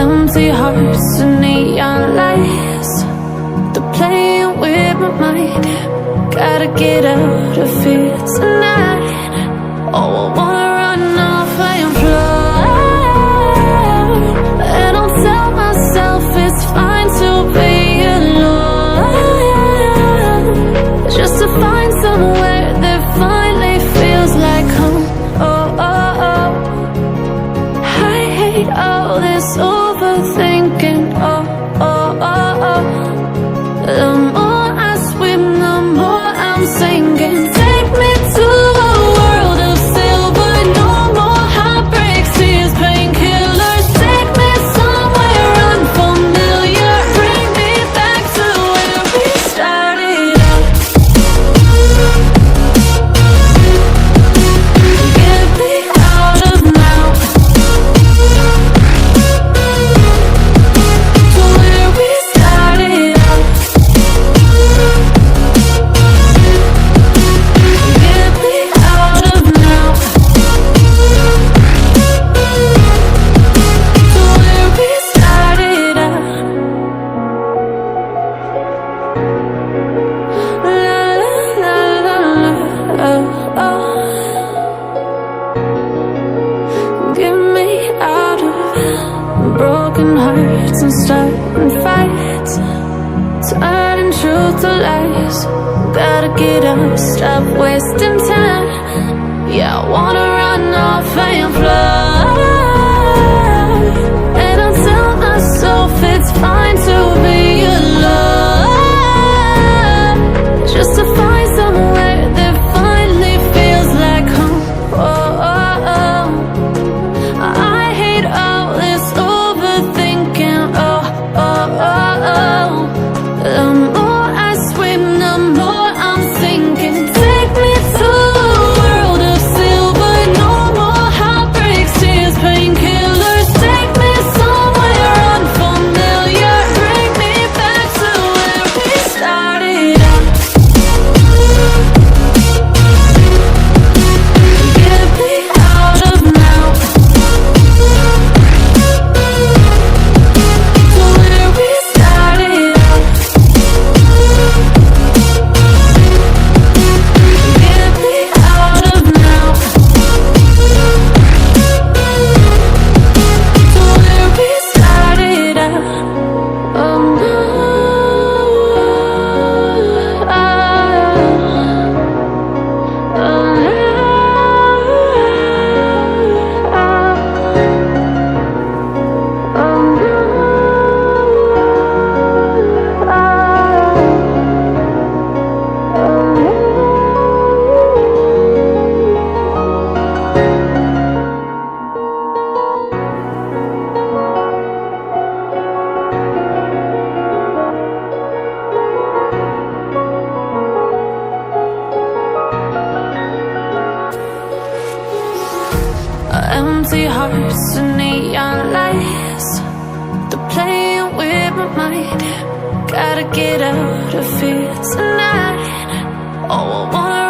Empty hearts and neon lights, they're playing with my mind. Gotta get out of here tonight. Oh, I wanna run off and fly, and I'll tell myself it's fine to be alone, just to find somewhere that finally feels like home. Oh, oh, oh. I hate all this overthinking. Oh, oh, oh, oh. The more I swim, the more I'm sinking. Take me to a world of silver, no more heartbreaks, tears, painkillers. Take me somewhere unfamiliar, bring me back to where we started out. Get me out of now, to where we started out. Get me out of now, to where we started out. La la la la, oh, oh. Get me out of broken hearts and starting fights, turning truth to lies. Gotta get up, stop wasting time. Yeah, I wanna run off and fly, and I'll tell myself it's fine to be alone, just to find somewhere that finally feels like home. Oh, oh, oh. I hate all this overthinking. Oh, oh, oh, oh. The more I swim, the more I'm sinking. Take me to a world of silver, no more heartbreaks, tears, painkillers. Take me somewhere unfamiliar, bring me back to where we started out. Get me out of now, to where we started out. Get me out of now, to where we started out. Oh no, empty hearts and neon lights, they're playing with my mind. Gotta get out of here tonight. Oh, I wanna